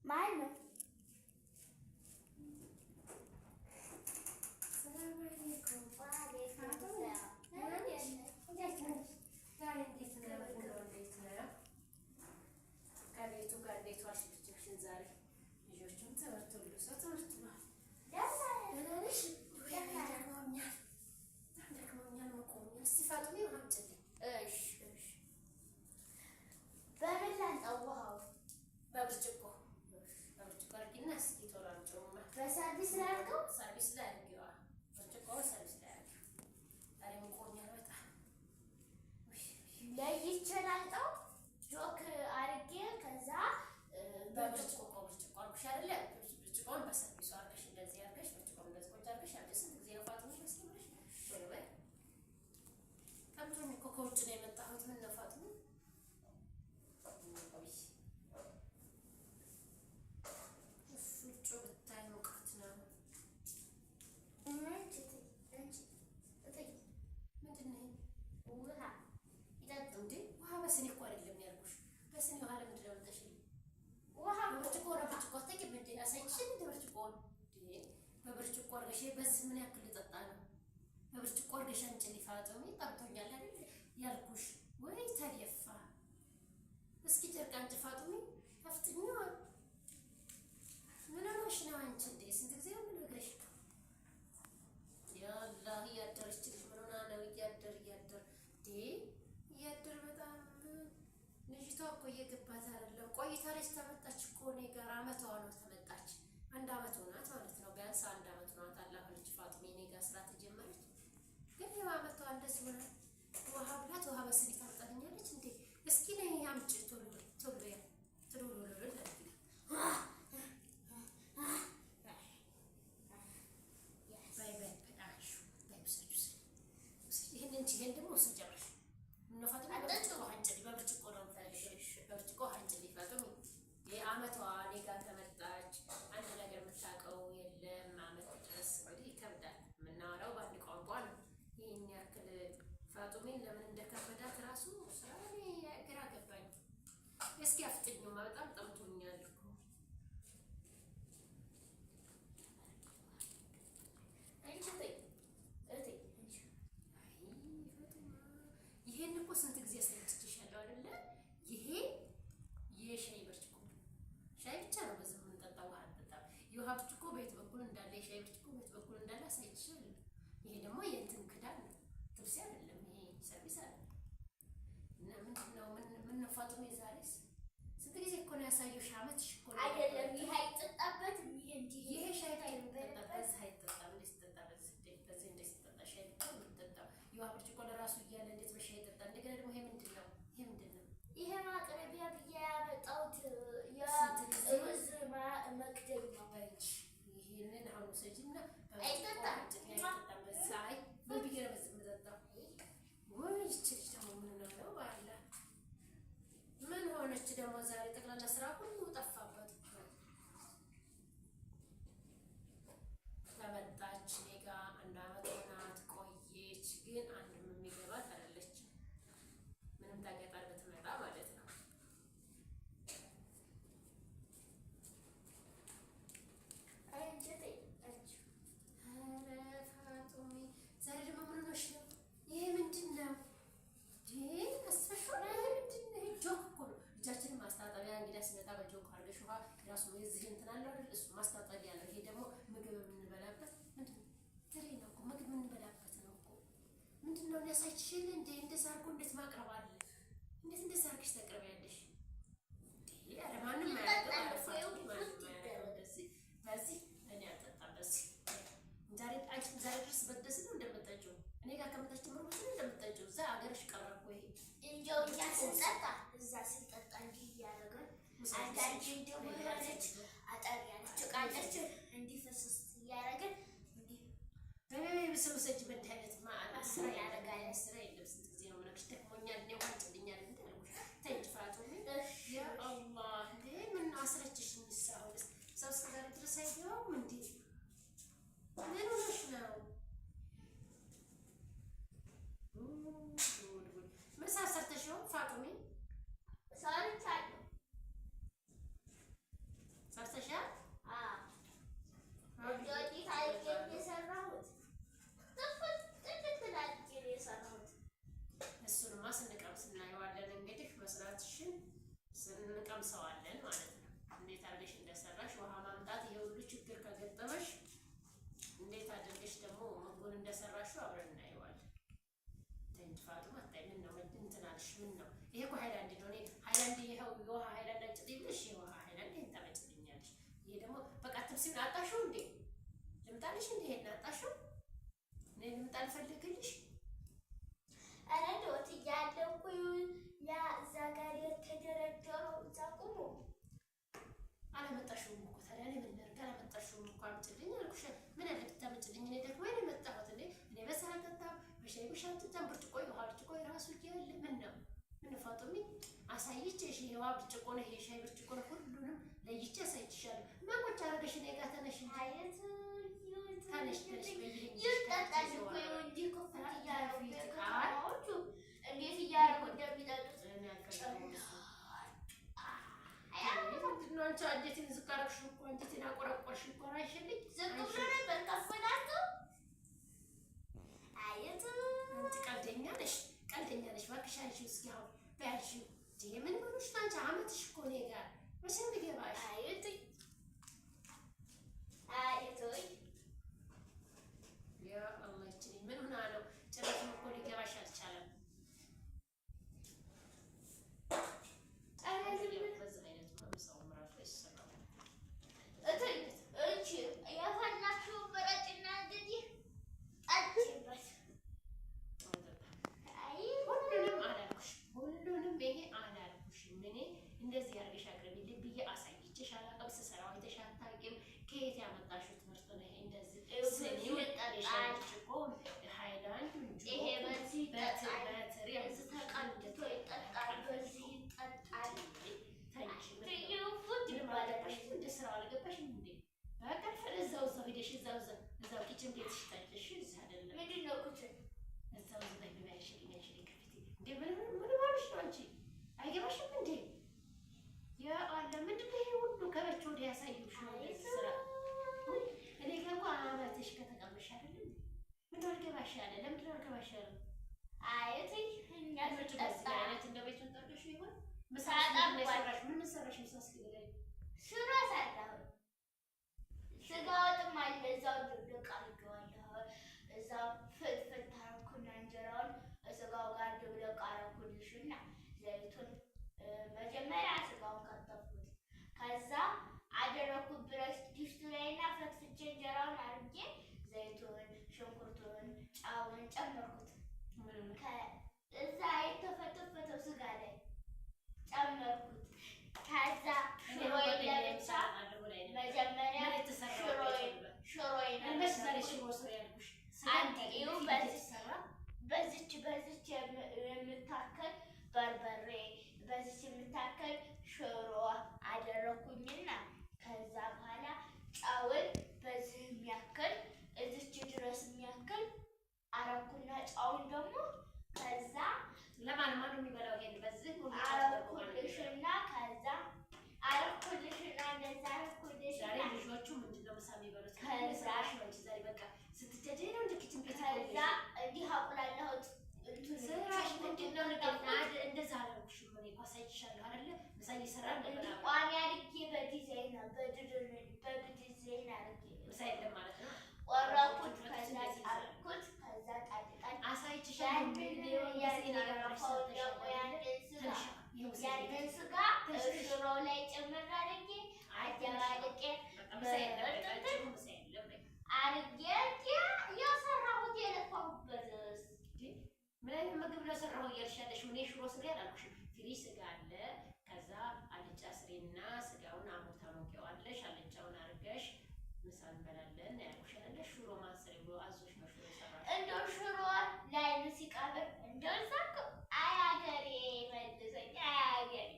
ማነው? በምን ላንጣው? ውሃው በብርጭቆ አድርጊና እስኪ ቶሎ አምጪውማ። በሰርቪስ ላይ አድርገው። ሰርቪስ ላይ አድርጊዋ። ብርጭቆውን ሰርቪስ ላይ አድርጊው። ዛሬ ሙቆኛል በጣም። ለይቼ ላንጣው ጆክ አድርጌ ከዛ በብርጭቆ አድርጉሽ አይደለ? ብርጭቆውን በሰርቪሱ አድርገሽ እንደዚህ አድርገሽ ብርጭቆውን እንደዚህ ቆንጆ አድርገሽ አንቺ ስንት ጊዜ ነው ፋጡን መስለሽ? ቶሎ በይ። ከምቱን እኮ ከውጭ ነው የመጣሁት። ምን ነው ፋጡን በስኒ እኮ አይደለም ያልኩሽ። በስኒ ውሃ ለምንድን ነው የምጠሽልኝ? ውሃ በብርጭቆ አታውቂም እንዴ? አሳይችሽን እንደ ብርጭቆውን በብርጭቆ አድርገሽ በዚህ ምን ያክል ልጠጣ ነው? በብርጭቆ አድርገሽ አንቺን ሊፋጠው ጠብቶኛል አይደል ያልኩሽ። ወይ ተደፋ። እስኪ ጨርቅ አንቺ ፋጡሚ አፍጥኛ። ምን ሆነሽ ነው አንቺ እንዴ? ስንት ጊዜ ነው የምነግርሽ? ያላህ እያደረች ልጅ ምን ሆና ነው? እያደር በጣም ልጅቷ እኮ እየገባት አይደለም። ቆይታለች። ተመጣች እኮ እኔ ጋር አመቷ ነው ተመጣች። 1 አመት ሆናት ማለት ነው። ቢያንስ 1 አመት ሆናት። አላህ ልጅ ፋጡሚ እኔ ጋር ስራ ተጀመረች። ግን ያው አመቷ እንደዚህ ሆነ። ውሃ ብላት ውሃ በስኒ ታመጣልኛለች እንዴ? እስኪ ነይ አምጪ ቶሎ ይሄን ደግሞ ስንጨርሽ በብርጭቆ አንጭ ሊፋጡሚ የአመቷ እኔ ጋር ተመጣች። አንድ ነገር የምታውቀው የለም። አመት ድረስ እንግዲህ ይከብዳል። የምናወራው በአንድ ቋንቋ ነው። ይህን ያክል ፋጡሚን ለምን እንደከበዳት ራሱ ስራ ግራ ገባኝ። እስኪ አፍጥኙማ፣ በጣም ጠምቶኛል እኮ። ይሄን እኮ ስንት ጊዜ አስለምቼሻለሁ አይደለ? ይሄ የሻይ ብርጭቆ ሻይ ብቻ ነው በዚህ የምንጠጣው፣ ውሃ አንጠጣም። የውሃ ብርጭቆ በየት በኩል እንዳለ፣ የሻይ ብርጭቆ በየት በኩል እንዳለ አሳይቼሻለሁ። ይሄ ደግሞ የእንትን ክዳን ነው፣ ጥብስ አይደለም። ይሄ ሰርቪስ አይደለም። እና ምን ነው ፋጡሚ ዛሬስ ስንት ጊዜ እኮ ነው ያሳየሁሽ? አመትሽ እኮ ነው አይደለም። ይሄ አይጠጣበትም። ይሄ ሻይ አይጠጣበት። አይጠጣም። በዚህ እንዴት ሲጠጣ ሻይ ብቻ ነው የሚጠጣው። የውሃ ብርጭቆ ለራሱ እያለ እንዴት በሻይ ይጠጣ? እንደገና ደግሞ ይሄ ምንድን ነው? ይሄ ማቅረቢያ ብዬ ያመጣሁት የሩዝ መክደኛ ነው። ይሄንን አሁን ውሰጂና አይጠጣም። በዛይ ምን ብዬሽ ነው በዚህ የምጠጣው? ወይ ይህች ልጅ ደግሞ ምን ነው አለ። ምን ሆነች ደግሞ ዛሬ? ጠቅላላ ስራ ሁሉ ጠፋባት። ተመጣች እኔ ጋ 1 አመት ሆናት ቆየች። ግን አንድም የሚገባት አይደለችም። ምንም ታገጣል ብትመጣ ማለት ነው። ኧረ ፋጡሚ ዛሬ ደግሞ ምን ሆነሽ ነው? ይሄ ምንድን ነው? አስፈሽው ይሄ ምንድን ነው? ጆክ እኮ ነው። ልጃችንን ማስታጠቢያ እንግዳ ሲመጣ በጆክ አድርገሽ ውሃ ራሱ የዚህ እንትን አለው አይደል? እሱ ማስታጠቢያ ነው። ይሄ ደግሞ ምግብ የምንበላበት ምንድን ነው? ትሪ ነው እኮ ምግብ የምንበላበት ነው እኮ። ምንድን ነው ያሳይችሽል እንዴ? እንደዛ አድርጎ እንዴት ማቅረብ አለ? እንዴት እንደዛ አድርገሽ ታቀርቢያለሽ? ኧረ ማንም በዚህ እኔ አልጠጣም። በዚህ ዛሬ ድረስ በደስ ነው እንደምጠጪው። እኔ ጋር ከመጣች ጀምሮ ነው እንደምጠጪው። እዛ አገርሽ ቀረ እኮ ይሄ እንደው እኛ ስንጠጣ እዛ ስንጠጣ እንዲህ እያደረገን አንዳንዴ እንደው የሆነች አጠር ያለች ቃለች እንዲህ ፍስስ እያደረገን እንዲህ ብስብሰጅ በእንዲህ አይነት ስራ ያደረጋል። ስራ የለም። ስንት ጊዜ ነው የምነግርሽ? ደክሞኛል። እኔ ውሃ ጭልኛል እንዳልኩሽ ተይ እንጂ ፋጡሚ። ያ አላህ እንዴ ምን አስረችሽኝ? አሁንስ ሰው እስከ ዛሬ ድረስ አይገባም እንዴ? ምን ሆነሽ ነው? ምሳ ሰርተሽ ነው ፋጡሚ? ሰርቻለሁ። እንቀምሰዋለን ማለት ነው። እንዴት አድርገሽ እንደሰራሽ ውሃ ማምጣት ይሄ ሁሉ ችግር ከገጠመሽ እንዴት አድርገሽ ደግሞ ምግቡን እንደሰራሽው አብረን እናየዋለን። ፋጡማ አታይ ምን ነው እንትን አልሽ? ምን ነው ይሄ እኮ ሃይላንድ ነው። እኔ ሃይላንድ ይሄው የውሃ ሃይላንድ አጭጥልሽ የውሃ ሃይላንድ ይሄን ታመጭልኛለሽ። ይሄ ደግሞ በቃ ትብሲውን አጣሽው እንዴ? ልምጣልሽ እንዴ? ይሄን አጣሽው? እኔ ልምጣ ልፈልግልሽ? ኧረ ዶት እያለኩ ያ እዛ ጋር የተደረደረው እዛ ቁሙ። አላመጣሽውም እኮ ታዲያ እኔ ምን ላድርግ? አላመጣሽውም እኮ አምጪልኝ አልኩሽ። ምን አለ ብታመጪልኝ? እኔ ደግሞ እኔ መጣሁት እንዴ? እኔ በሰራ ጠጣሁ በሻይ ብሻት ጠጣሁ። ብርጭቆ የውሃ ብርጭቆ የራሱ እያለ ምን ነው ምን ፋጡሚ አሳይቼሽ ይሄ ውሃ ብርጭቆ ነው ይሄ ሻይ ብርጭቆ ነው ሁሉንም ለይቼ አሳይቼሻለሁ። ማቆጫ አረገሽ እኔ ጋር ተነሽ እንጂ አየት ተነሽ ተነሽ በይልኝ ይጠጣል እኮ እንጂ ኮፈት እያደረጉ ከተማዎቹ እንዴት እያደረጉ እንደሚጠጡት እኔ አልፈልግም። ምንድን ነው አንቺ አንጀቴን ዝቅ አደረግሽው እኮ አንጀቴን አቆረቆርሽው እኮ አይሽልኝ። ዝቅ ብሎ ነበር ከፍ እላለሁ። አየት አንቺ ቀልደኛ ነሽ እባክሽ። አንቺው እስኪ አሁን በያልሽው ምን ሆነሽ ነው አንቺ? አመትሽ እኮ እኔ ጋር መቼ ነው የሚገባሽ? አየት ያ አላህ ይችላል። ምን ሆና ነው ጭራሽም እኮ ሊገባሽ አልቻለም። በዚህ አይነት ሰውም ራሱ አይሰራም። እቺ የፈላሽው መረጭና እንግዲህ ጠጪበት። ሁሉንም አላልኩሽም፣ ሁሉንም ይሄ አላልኩሽም። እኔ እንደዚህ አድርገሽ አቅርቢልኝ ብዬ አሳይቼሽ አላውቅም። ስሰራው አይተሽ አታውቂም። ከየት ያመጣሽው ትምህርት ነው ይሄ? እንደዚህ ስኒው ጠጣሽኮ ሃይላንድ ይሄ በዚህ ይጠጣል፣ በትሪ በዚህ ተቀልቶ ይጠጣል፣ በዚህ ይጠጣል። እንደ ስራው አልገባሽም እንዴ? በቃ እዛው ሄደሽ እዛው ኪችን ቤትሽ ጠጭሽ። እዚህ አይደለም ምንድን ነው ኩችን እዛው ያሽልኝ ከፊቴ እንዴ? ምን ማለሽ ነው አንቺ? አይገባሽም እንዴ? ያ አለ ምንድን ነው ይሄ ሁሉ ከበች ወዲያ ያሳየሁሽ ነው ስራ። እኔ ጋር እኮ አመትሽ ከተቀመሽ አይደለም ምንድን ነው አልገባሽ ያለ? ለምንድን ነው አልገባሽ ያለ? አየትኝ እኛ በዚህ አይነት እንደ ቤቱን ጠርገሽ ይሆን ምን ሰራሽ? ምሳ እስኪ ንገሪኝ። ሽሮ ሰራሁ። ስጋ ወጥም አለ እዛው ድብልቅ አድርጌዋለሁ። እዛው ፍትፍት አደረኩና እንጀራውን ስጋው ጋር ድብልቅ አደረኩልሽና ዘይቱን መጀመሪያ ስጋውን ከተፍኩት። ከዛ አደረኩት ብረት ድስቱ ላይና ፈትፍቼ እንጀራውን አድርጌ ዘይቱን፣ ሽንኩርቱን፣ ጫውን ጨመርኩት። እዛ የተፈተፈተው ስጋ ላይ ጨመርኩት። ከዛ ሽሮዬን ለብቻ መጀመሪያ በዚች የምታከል በርበሬ በዚች የምታከል ሽሮ አደረኩኝና ከዛ በኋላ ጫውን በዚህ የሚያክል እዚች ድረስ የሚያክል አረኩና ጫውን ደግሞ ከዛ ለማን የሚበላው ይሄን በዚህ አረኩልሽና ከዛ አረኩልሽና እንደዛ አረኩልሽ። ዛሬ ልጆቹ ምንድነው ምሳ የሚበሉት? ከዛሽ ነው እንጂ ዛሬ በቃ ስትጀደይ ነው እንደ ኪችን ቤት ከዛ እንዲህ አቁላለሁት። ስራሽ ምንድነው? እንደዛ አላልኩሽም እኔ እኮ አሳይቼሻለሁ አይደለ? ምሳ እየሰራን እንዲህ ቋሚ አድርጌ በዲዛይን በዲዛይን አድርጌ ምሳ የለም ማለት ነው። ቆረኩት። ከዛ ጣልኩት። ከዛ ጣልጣል አሳይቼሻለሁ። ያንን ስጋ ሽሮ ላይ ጭምር አድርጌ አጀባልቄ አድርጌ የሰራሁት የለፋሁበት ምን አይነት ምግብ ነው ሰራሁ እያልሽ ያለሽው? እኔ ሽሮ ስጋ አላልኩሽም። ፍሪ ስጋ አለ። ከዛ አልጫ ስሬና ስጋውን አሞታ ሞቂዋለሽ። አልጫውን አድርገሽ ምሳ እንበላለን ያልኩሽ አይደለ? ሽሮ ማንሰሪ ብሎ አዞሽ ነው ሽሮ ሰራሽ። እንደው ሽሮ ላይ ሲቀብር እንደው ዛክ አያገሬ መልሰኝ አያገሬ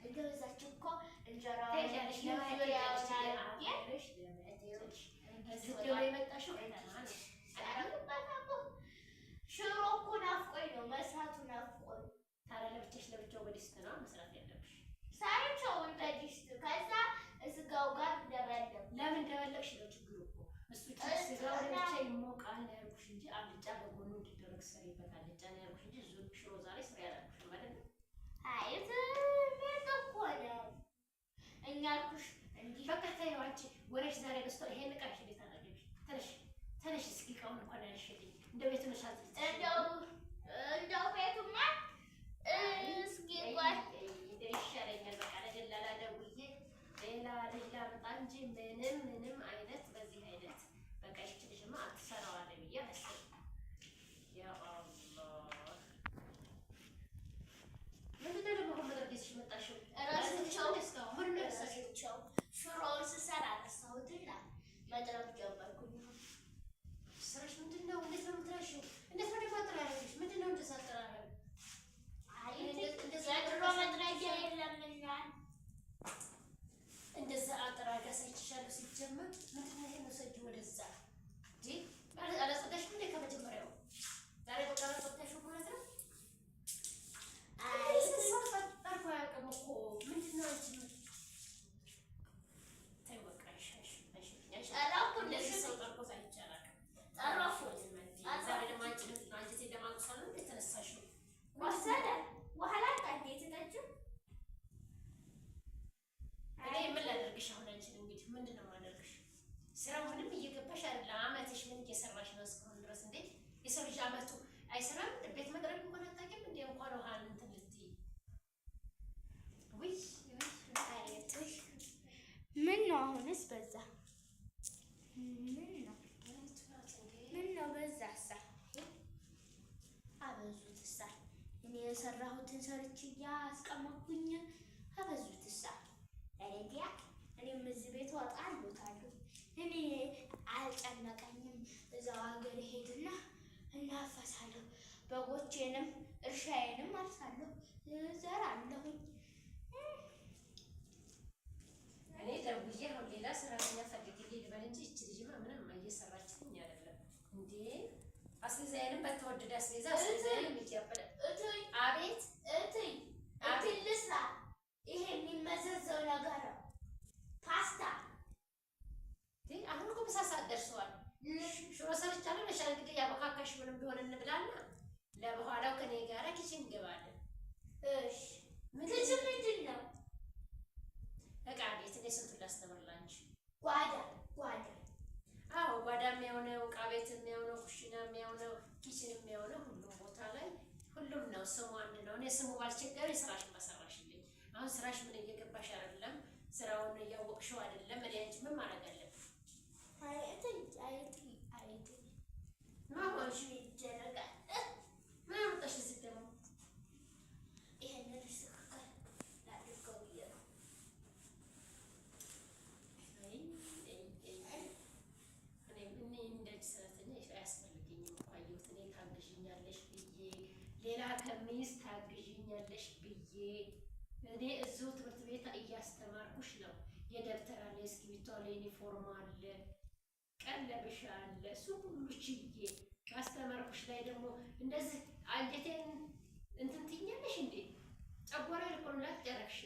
እንደው እዛች እኮ እንጀራው ያለሽ ለማያለሽ ያለሽ እዚህ ደግሞ የመጣሽው ሽሮ እኮ ናፍቆኝ ነው መስራቱ ናፍቆኝ። ታዲያ ለብቻው በዲስት ነው መስራት ያለብሽ። ሳይቸውን በዲስት ከዛ ስጋው ጋር ደበለብ። ለምን ደበለብሽ ነው ችግሩ እኮ እሱ። ስጋው ለብቻ ይሞቃል ነው ያልኩሽ እንጂ አልጫ በጎኑ እንዲደረግ ሰሪበት አልጫ ነው ያልኩሽ እንጂ ሽሮ ዛሬ ስራ ያላልኩሽ ማለት ነው። አይ እንጂ ምንም አይነት በዚህ አይነት በቃ ይህች ልጅማ አትሰራዋለህ ብዬ አላሰብኩም። ያ አላህ ምንድን ነው ደግሞ አሁን መጠርጌዝሽ መጣሽው? እራሳቸው ሽሮውን ስሰራ ረሳሁትና መጥረግ ጀመርኩኝ። ስራሽ ምንድን ነው? እንዴት ነው የምትረሺው? እንዴት ነው ደግሞ አጠራረግሽ? ምንድን ነው እንደዛ አጠራረግ? የድሮ መጥረጊያ የለምና እንደዛ አጠራርጋ ሳይችሻለሁ። ሲጀመር ምንድን ነው ይሄን ውሰጂ ወደዛ እንዴ ማለት አላጸዳሽም እንዴ ከመጀመሪያው? ዛሬ በቃ አላጸዳሽም ማለት ነው? አይ ጠርፎ አያውቅም እኮ ምንድን ነው አንቺ? ተይ በቃ አይሻሽ ጠራኩ እንደዚህ ሰው ጠርፎት አይቼ አላውቅም። ጠራኩት ዛሬ ደግሞ አንቺ ለማቁሳል ነው የተነሳሽው? ወሰደ በኋላ ጣዴ ትተችው እኔ ምን ላደርግሽ አሁን? አንቺን እንግዲህ ምንድን ነው የማደርግሽ? ስራው ምንም እየገባሽ አይደለም። አመትሽ ምን እየሰራሽ ነው እስካሁን ድረስ? እንዴ የሰው ልጅ አመቱ አይሰራም? ቤት መጥረግ እንኳን አታውቂም እንዴ? እንኳን ውሃ እንትን ልትይ ውይ ምን ነው አሁንስ በዛ? ምን ነው በዛሳ? አበዙትሳ እኔ የሰራሁትን ሰርቼ ያስቀመጥኩኝ አበዙትሳ። እንግዲያ እኔም እዚህ ቤት እወጣለሁ። እኔ አልጨነቀኝም። እዛው ሀገር ሄድና እናፈሳለሁ። በጎቼንም እርሻዬንም አርሳለሁ፣ እዘራለሁኝ። እኔ ደውዬ አሁን ሌላ ሰራተኛ ፈልግልኝ ልበል እንጂ ይህች ልጅማ ምንም እየሰራችልኝ አይደለም እንዴ። አስቤዛዬንም በተወደደ አስቤዛ አስቤዛዬንም እያበደ አቤት እትይ ልስራ። ይሄ የሚመዘዘው ነገር ነው ፓስታ። አሁን እኮ ምሳ ሰዓት ደርሰዋል። ሽሮ ሰርቻለሁ። ለሻይ እንግዲህ ያበካካሽ ምንም ቢሆን እንብላና ለበኋላው ከኔ ጋር ኪችን እንገባለን። እሺ ኪችን ምንድን ነው? እቃ ቤት እኔ ስንቱን ላስተምርላንቺ? ጓዳ አዎ ጓዳ የሚሆነው እቃ ቤት የሚሆነው ኩሽና የሚሆነው ኪችን የሚሆነው ሁሉም ቦታ ላይ ሁሉም ነው። ስሙ አንድ ነው። እኔ ስሙ ባልቸገረኝ ስራሽን ባሰራሽልኝ። አሁን ስራሽ ምን እየገባሽ አይደለም፣ ስራውን እያወቅሽው አይደለም። እኔ አንቺ ምን ማድረግ አለብኝ? ማማሽ ይደረጋል። ምን አመጣሽ እዚህ ደግሞ? ይሄንን ስትከል ላድርገው ብዬ ነው። እኔ እንደዚህ ሰራተኛ አያስፈልገኝም እኮ አየሁት። እኔ ታግዥኛለሽ ብዬ ሌላ ከሚስ ታግዥኛለሽ ብዬ እኔ እዚሁ ትምህርት ቤት እያስተማርኩሽ ነው። የደብተር አለ፣ እስክሪብቶ አለ፣ ዩኒፎርም አለ፣ ቀለብሽ አለ። እሱ ሁሉ ችዬ ካስተማርኩሽ ላይ ደግሞ እንደዚህ አንጀቴን እንትን ትይኛለሽ እንዴ? ጨጓራ ልቆላት ጨረክሽ።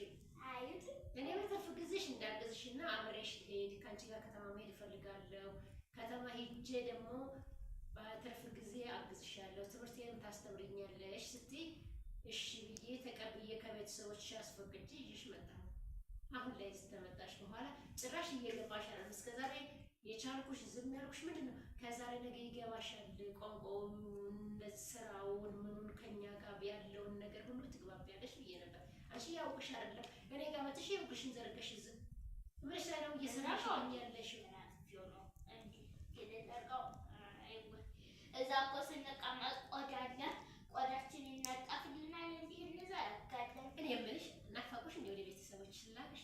እኔ በትርፍ ጊዜሽ እንዳገዝሽና አብሬሽ ልሄድ ከአንቺ ጋር ከተማ መሄድ እፈልጋለሁ። ከተማ ሄጄ ደግሞ በትርፍ ጊዜ አግዝሻለሁ፣ ትምህርቴን ታስተምርኛለሽ ስትይ እሺ ብዬ ተቀብዬ ከቤተሰቦችሽ አስፈቅጄ ይዤሽ መጣሁ። አሁን ላይ ስተመጣሽ በኋላ ጭራሽ እየገባሽ አይደለም። እስከዛሬ የቻልኩሽ ዝም ያልኩሽ ምንድን ነው? ከዛሬ ነገ ይገባሻል። ቋንቋውን፣ ስራውን፣ ምኑን ከኛ ጋር ያለውን ነገር ሁሉ ትግባቢያለሽ ብዬ ነበር። አንቺ ያውቅሽ አይደለም። እኔ ጋር መጥሽ ያውቅሽን ዘርገሽ ዝም ምንሽ ላይ ነው እየሰራሽ ያለሽ? እዛ እኮ ስንቀመጥ ቆዳ አለ። ቆዳችን ይነጠፍልናል፣ እንዲህ እንዘረጋለን። እኔ የምልሽ ናፈቁሽ እንደ ወደ ቤተሰቦችሽ ላክሽ?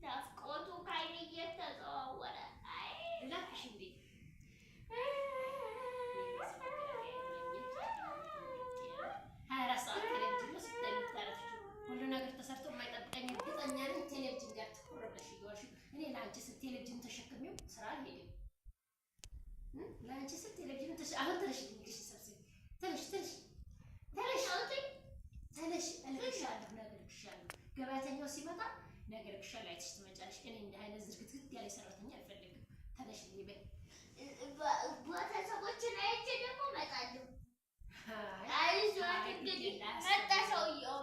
ናፍቆቱ ከዓይኔ እየተዘዋወረ ላክሽ እንዴ? ሁሉ ነገር ተሰርቶ የማይጠብቀኝ እርግጠኛ ነኝ። ቴሌቪዥን ጋር ትኩረብለሽ እየዋልሽ እኔ ለአንቺ ስል ቴሌቪዥን ተሸክሜው ስራ አልሄድም። ለአንቺ ስል ቴሌቪዥን አሁን ተነሽ፣ እንግዲህ ሰብስቢ፣ ተነሽ እልክሻለሁ፣ እነግርሻለሁ። ገበያተኛው ሲመጣ እነግርሻለሁ፣ አይተሽ ትመጫለሽ። እኔ እንደ አይነት ዝርግትግት ያለ ሰራተኛ አልፈልግም። ተነሽ በይ። ቤተሰቦችን አይቼ ደግሞ እመጣለሁ። አይዞት እንግዲህ መጣ ሰውየው።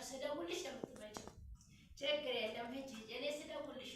ስደውልሽ ነው የምትመጪው። ችግር የለም ሂጂ። እኔ ስደውልሽ